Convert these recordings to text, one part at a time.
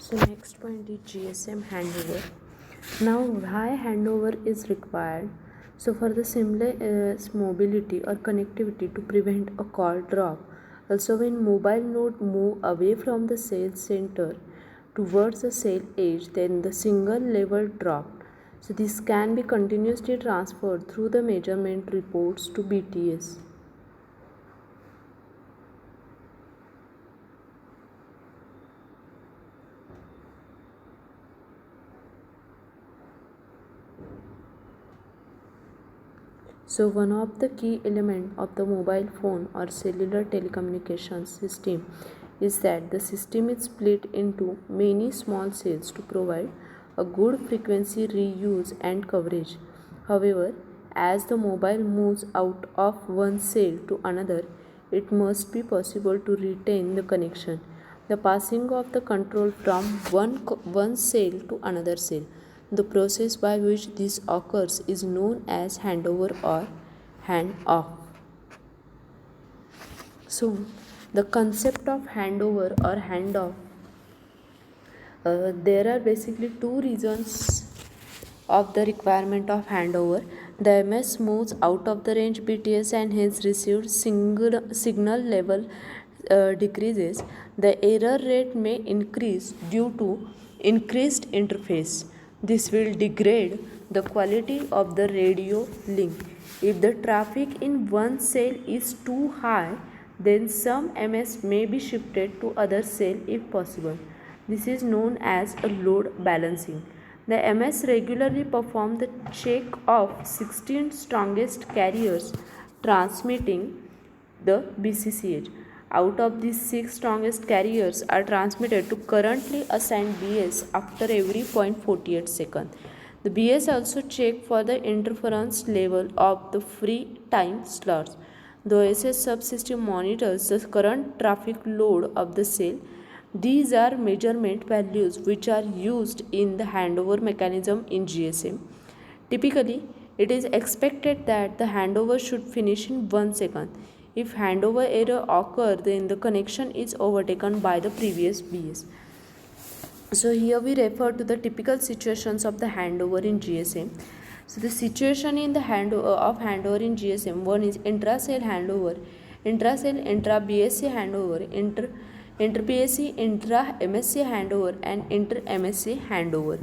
So next point is GSM handover. Now why handover is required? So for the seamless mobility or connectivity to prevent a call drop. Also when mobile node move away from the sales center towards the sale edge, then the single level dropped. So this can be continuously transferred through the measurement reports to BTS. So one of the key elements of the mobile phone or cellular telecommunications system is that the system is split into many small cells to provide a good frequency reuse and coverage. However, as the mobile moves out of one cell to another, it must be possible to retain the connection. The passing of the control from one cell to another cell. The process by which this occurs is known as handover or handoff. So, the concept of handover or handoff, there are basically two reasons of the requirement of handover. The MS moves out of the range BTS and hence received signal level decreases. The error rate may increase due to increased interface. This will degrade the quality of the radio link. If the traffic in one cell is too high, then some MS may be shifted to other cell if possible. This is known as a load balancing. The MS regularly perform the check of 16 strongest carriers transmitting the BCCH. Out of these 6 strongest carriers are transmitted to currently assigned BS after every 0.48 seconds. The BS also check for the interference level of the free time slots. The OSS subsystem monitors the current traffic load of the cell. These are measurement values which are used in the handover mechanism in GSM. Typically, it is expected that the handover should finish in 1 second. If handover error occurs, then the connection is overtaken by the previous BS. So here we refer to the typical situations of the handover in GSM. So the situation in the handover in GSM, one is intra-cell handover, intra-cell intra-BSC handover, inter-BSC intra-MSC handover, and inter-MSC handover.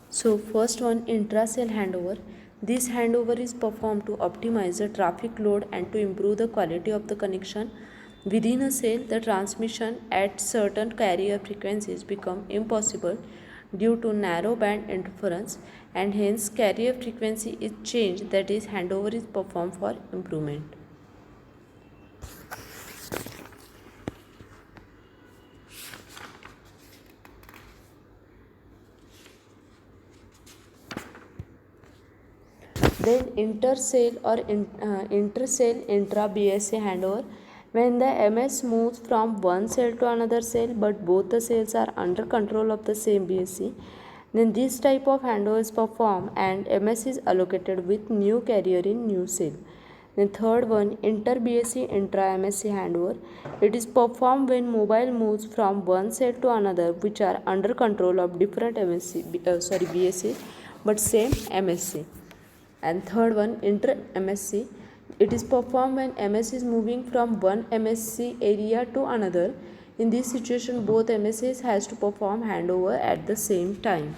So first one, intra-cell handover. This handover is performed to optimize the traffic load and to improve the quality of the connection. Within a cell, the transmission at certain carrier frequencies become impossible due to narrow band interference, and hence carrier frequency is changed, that is handover is performed for improvement. Then intercell or intercell intra-BSA handover. When the MS moves from one cell to another cell, but both the cells are under control of the same BSC, then this type of handover is performed and MS is allocated with new carrier in new cell. The third one, inter-BSC intra-MSC handover. It is performed when mobile moves from one cell to another, which are under control of different BSC, but same MSC. And third one, inter MSC. It is performed when MS is moving from one MSC area to another. In this situation, both MSCs has to perform handover at the same time.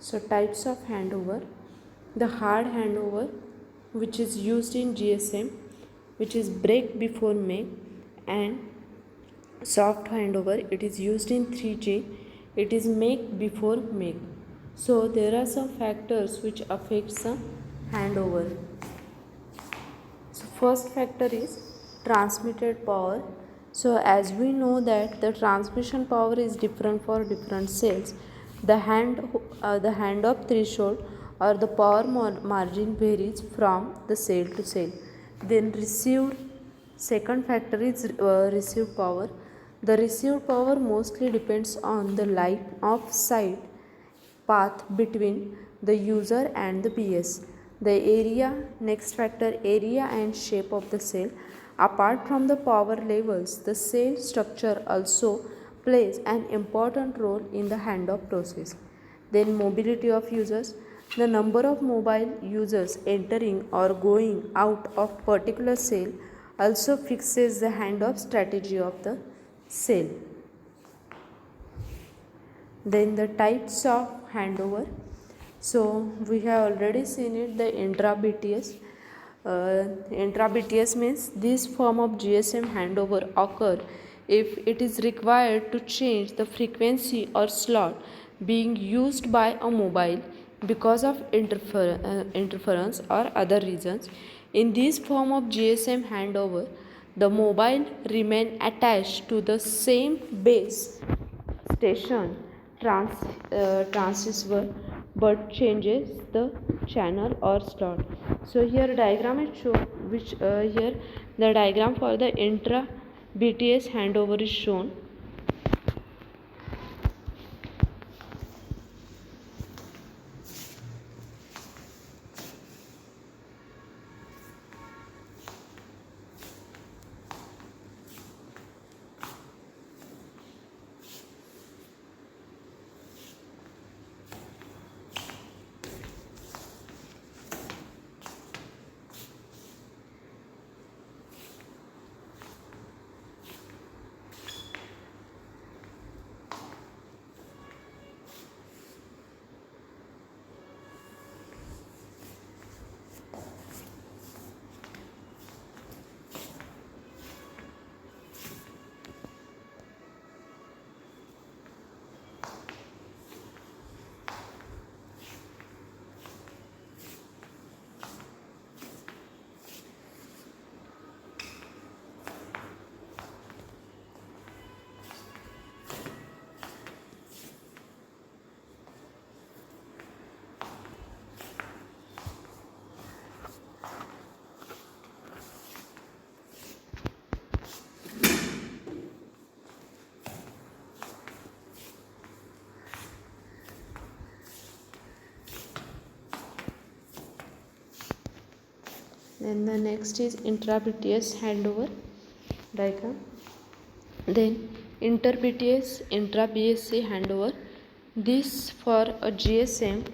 So types of handover: the hard handover, which is used in GSM, which is break before make, and soft handover, it is used in 3G, it is make before make. So there are some factors which affects the handover. So first factor is transmitted power. So as we know that the transmission power is different for different cells, the handoff threshold or the power margin varies from the cell to cell. Then received, second factor is received power. The received power mostly depends on the line of sight path between the user and the BS. The area, next factor, area and shape of the cell. Apart from the power levels, the cell structure also plays an important role in the handoff process. Then mobility of users. The number of mobile users entering or going out of particular cell also fixes the handoff strategy of the cell. Then the types of handover. So we have already seen it, the intra-BTS. Intra-BTS means this form of GSM handover occur if it is required to change the frequency or slot being used by a mobile because of interference or other reasons. In this form of GSM handover, the mobile remain attached to the same base station transceiver but changes the channel or slot. So here diagram is shown, which here the diagram for the intra BTS handover is shown. Then the next is intra-BTS handover diagram. Then inter-BTS, intra-BSC handover. This for a GSM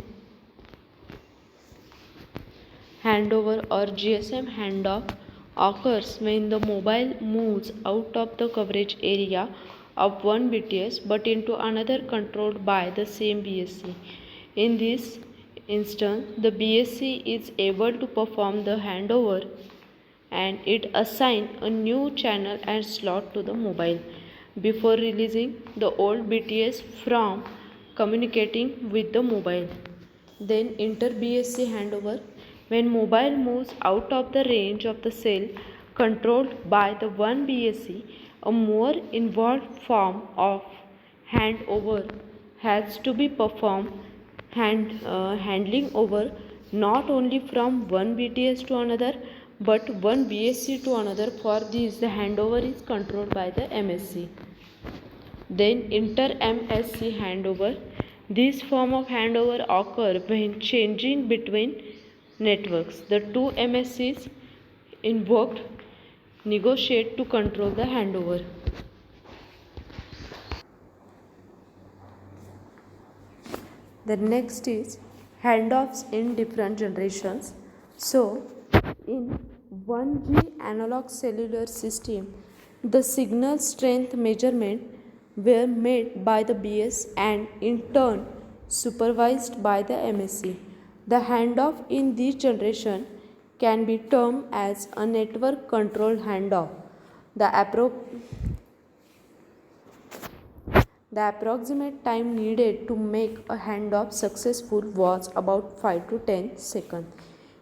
handover or GSM handoff occurs when the mobile moves out of the coverage area of one BTS but into another controlled by the same BSC. In this instance, the BSC is able to perform the handover and it assigns a new channel and slot to the mobile before releasing the old BTS from communicating with the mobile. Then inter BSC handover, when mobile moves out of the range of the cell controlled by the one BSC, a more involved form of handover has to be performed, handling over not only from one BTS to another but one BSC to another. For this, the handover is controlled by the MSC. Then inter-MSC handover. This form of handover occur when changing between networks. The two MSCs invoked negotiate to control the handover. The next is handoffs in different generations. So, in 1G analog cellular system, the signal strength measurement were made by the BS and in turn supervised by the MSc. The handoff in this generation can be termed as a network controlled handoff. The, the approximate time needed to make a handoff successful was about 5 to 10 seconds.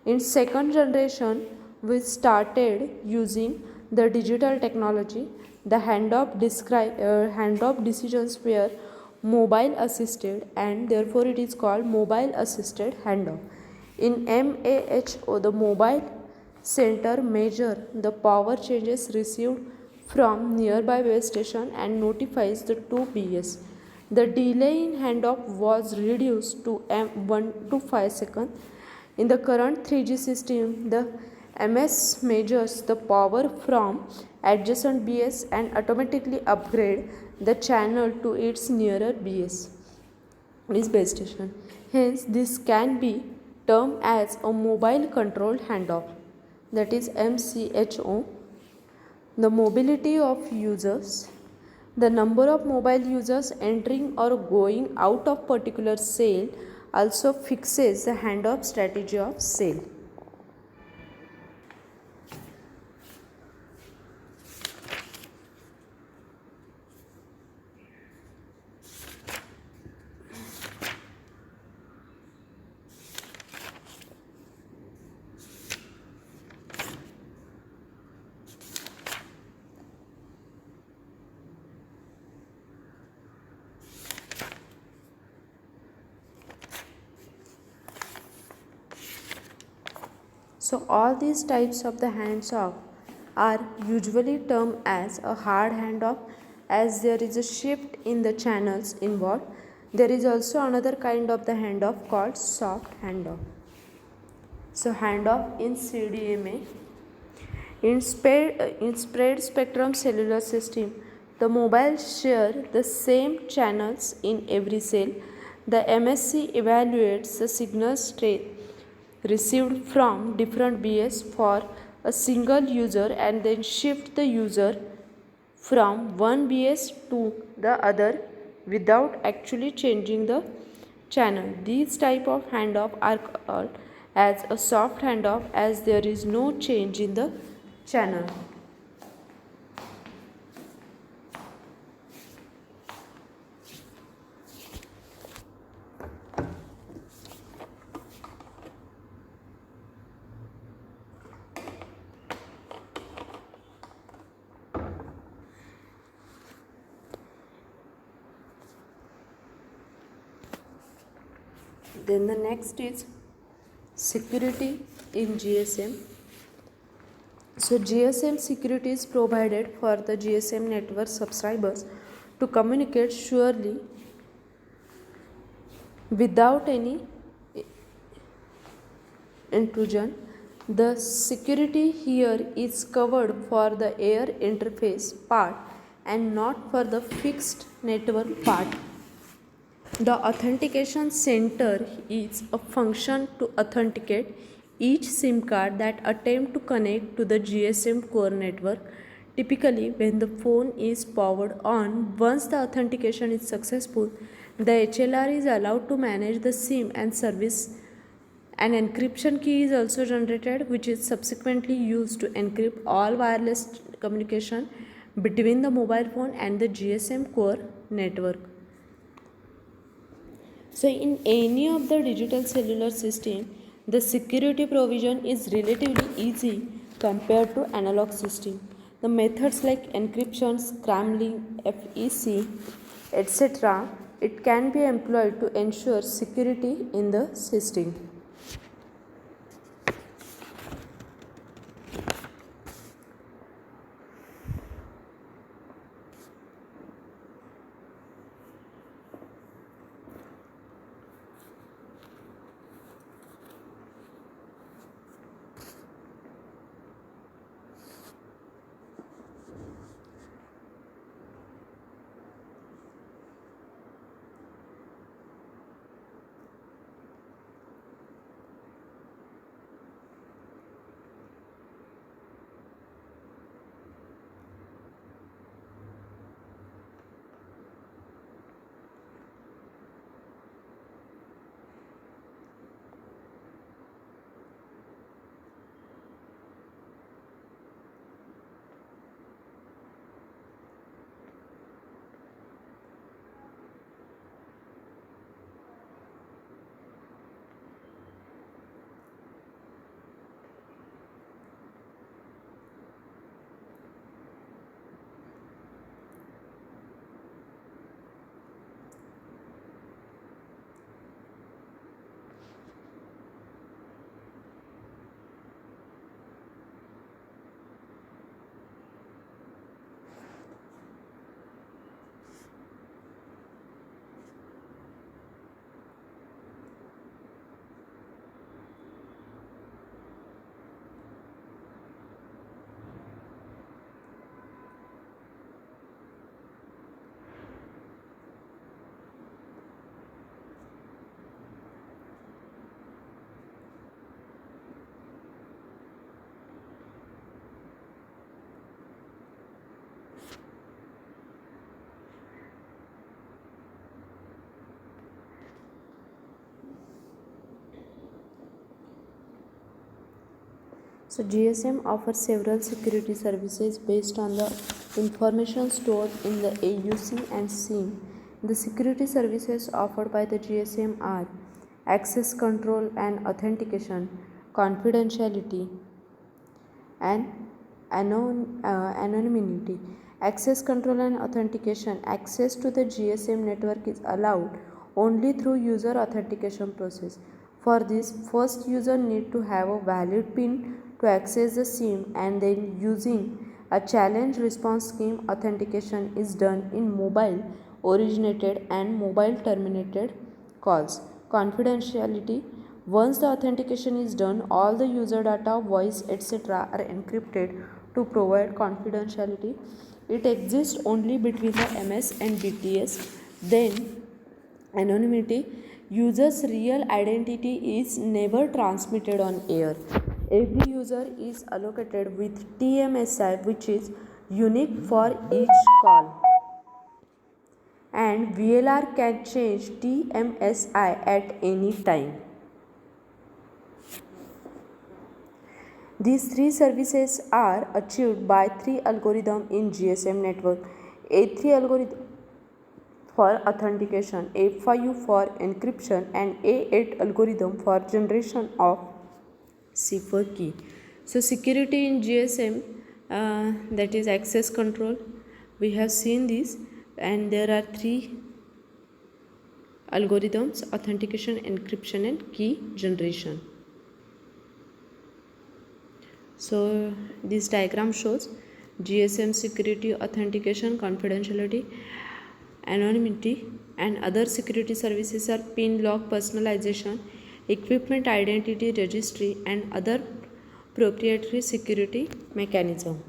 In second generation, we started using the digital technology. The handoff decisions were mobile assisted, and therefore it is called mobile assisted handoff. In MAHO, the mobile center measure the power changes received from nearby base station and notifies the 2BS. The delay in handoff was reduced to 1 to 5 seconds. In the current 3G system, the MS measures the power from adjacent BS and automatically upgrade the channel to its nearer BS, is base station. Hence, this can be termed as a mobile controlled handoff, that is MCHO. The mobility of users. The number of mobile users entering or going out of particular cell also fixes the handoff strategy of cell. So all these types of the hands-off are usually termed as a hard handoff, as there is a shift in the channels involved. There is also another kind of the handoff called soft handoff. So handoff in CDMA. In spread spectrum cellular system, the mobile share the same channels in every cell. The MSc evaluates the signal strength received from different BS for a single user and then shift the user from one BS to the other without actually changing the channel. These type of handoff are called as a soft handoff, as there is no change in the channel. Then the next is security in GSM. So GSM security is provided for the GSM network subscribers to communicate surely without any intrusion. The security here is covered for the air interface part and not for the fixed network part. The authentication center is a function to authenticate each SIM card that attempt to connect to the GSM core network. Typically, when the phone is powered on, once the authentication is successful, the HLR is allowed to manage the SIM and service. An encryption key is also generated, which is subsequently used to encrypt all wireless communication between the mobile phone and the GSM core network. So in any of the digital cellular system, the security provision is relatively easy compared to analog system. The methods like encryption, scrambling, FEC, etc., it can be employed to ensure security in the system. So GSM offers several security services based on the information stored in the AUC and SIM. The security services offered by the GSM are access control and authentication, confidentiality, and anonymity. Access control and authentication. Access to the GSM network is allowed only through user authentication process. For this, first user need to have a valid PIN to access the SIM, and then using a challenge response scheme authentication is done in mobile originated and mobile terminated calls. Confidentiality. Once the authentication is done, all the user data, voice, etc. are encrypted to provide confidentiality. It exists only between the MS and BTS. Then, anonymity. User's real identity is never transmitted on air. Every user is allocated with TMSI, which is unique for each call, and VLR can change TMSI at any time. These three services are achieved by three algorithms in GSM network. A3 algorithm for authentication, A5 for encryption, and A8 algorithm for generation of cipher key. So security in GSM, that is access control, we have seen this, and there are three algorithms: authentication, encryption, and key generation. So this diagram shows GSM security, authentication, confidentiality, anonymity, and other security services are PIN lock personalization, equipment identity registry, and other proprietary security mechanism.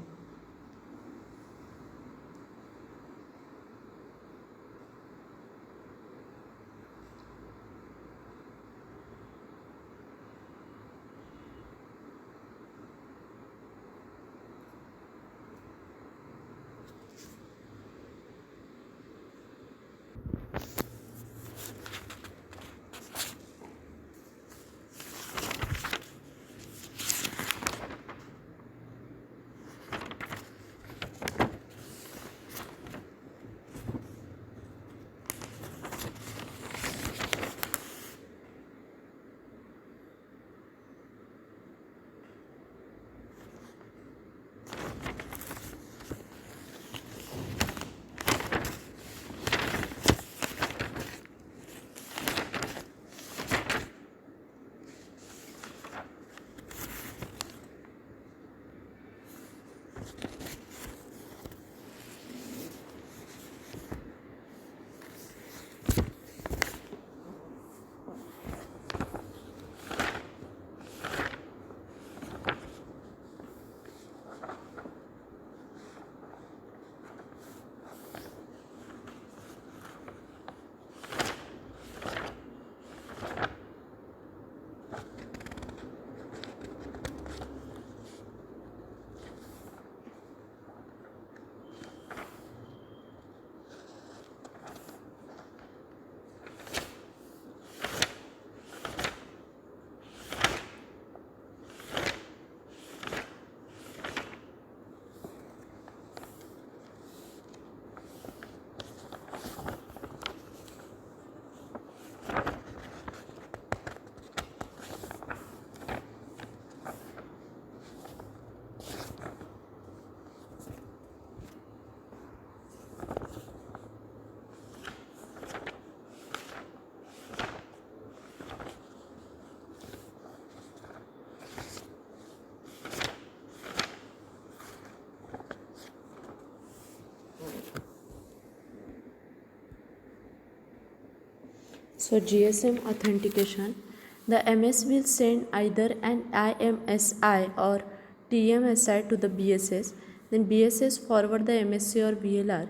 So GSM authentication, the MS will send either an IMSI or TMSI to the BSS, then BSS forward the MSC or VLR,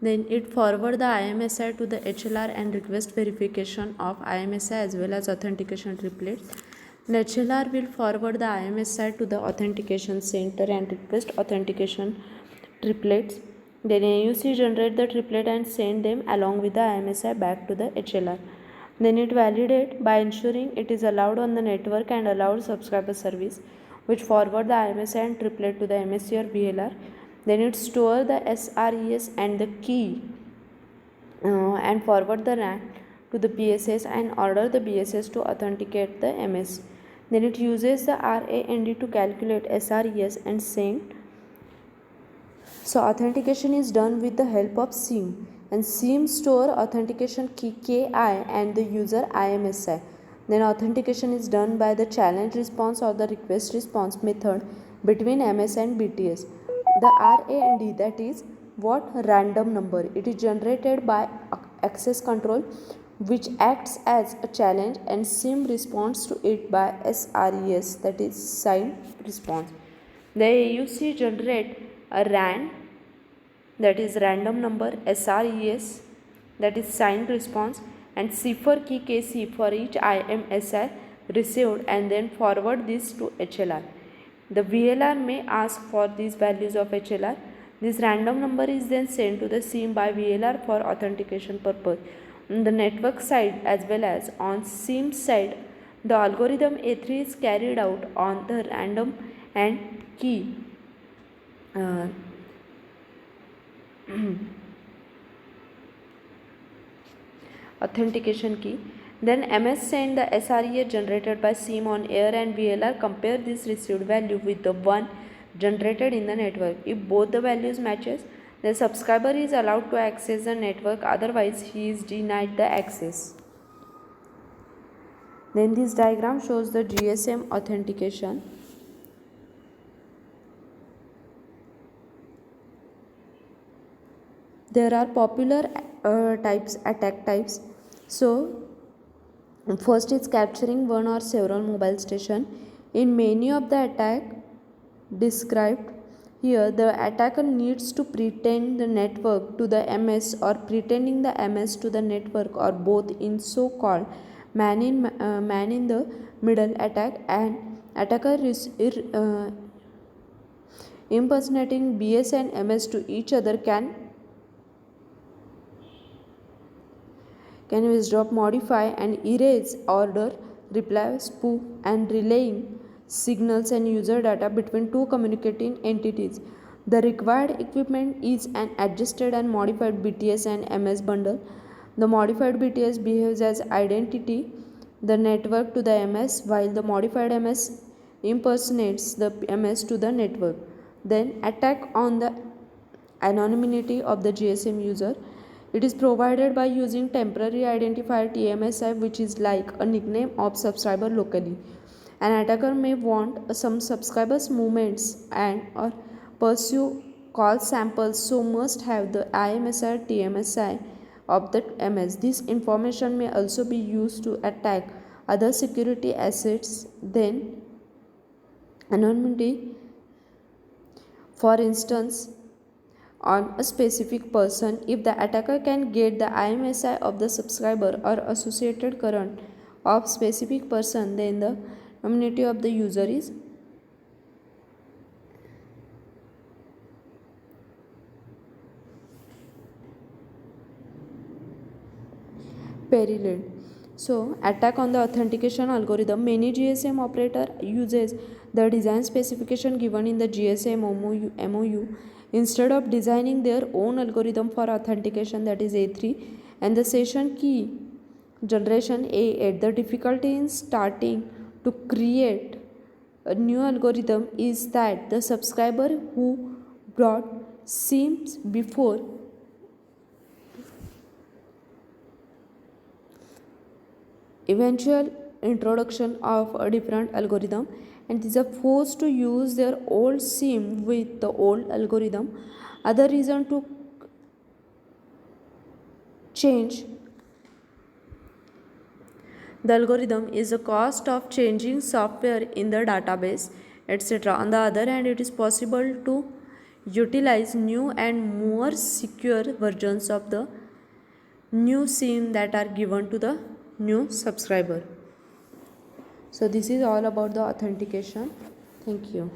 then it forward the IMSI to the HLR and request verification of IMSI as well as authentication triplets. The HLR will forward the IMSI to the authentication center and request authentication triplets. Then AUC generate the triplet and send them along with the IMSI back to the HLR. Then it validates by ensuring it is allowed on the network and allowed subscriber service. which forward the IMSI and triplet to the MSC or VLR. Then it store the SRES and the key and forward the RAN to the BSS and order the BSS to authenticate the MS. Then it uses the RAND to calculate SRES and send. So authentication is done with the help of SIM, and SIM store authentication key KI and the user IMSI. Then authentication is done by the challenge response or the request response method between MS and BTS. The RAND, that is what random number, it is generated by access control which acts as a challenge, and SIM responds to it by SRES, that is signed response. The AUC generate a RAN, that is random number, SRES, that is signed response, and cipher key KC for each IMSI received, and then forward this to HLR. The VLR may ask for these values of HLR. This random number is then sent to the SIM by VLR for authentication purpose. On the network side as well as on SIM side, the algorithm A3 is carried out on the random and key authentication key. Then MS send the SREA generated by SIM on air, and VLR compare this received value with the one generated in the network. If both the values matches, the subscriber is allowed to access the network, otherwise he is denied the access. Then this diagram shows the GSM authentication. There are popular attack types. So first is capturing one or several mobile station. In many of the attack described here, the attacker needs to pretend the network to the MS or pretending the MS to the network, or both, in so-called man in the middle attack. And attacker is impersonating BS and MS to each other can withdraw, modify and erase order, reply, spoof and relaying signals and user data between two communicating entities. The required equipment is an adjusted and modified BTS and MS bundle. The modified BTS behaves as identity the network to the MS, while the modified MS impersonates the MS to the network. Then attack on the anonymity of the GSM user. It is provided by using temporary identifier TMSI, which is like a nickname of subscriber locally. An attacker may want some subscribers' movements and or pursue call samples, so must have the IMSI or TMSI of the MS. This information may also be used to attack other security assets. Then anonymity, for instance, on a specific person. If the attacker can get the IMSI of the subscriber or associated current of specific person, then the anonymity of the user is periled. So attack on the authentication algorithm. Many GSM operator uses the design specification given in the GSM MOU instead of designing their own algorithm for authentication, that is A3, and the session key generation A8. The difficulty in starting to create a new algorithm is that the subscriber who brought SIMs before eventual introduction of a different algorithm, and these are forced to use their old SIM with the old algorithm. Other reason to change the algorithm is the cost of changing software in the database, etc. On the other hand, it is possible to utilize new and more secure versions of the new SIM that are given to the new subscriber. So this is all about the authentication. Thank you.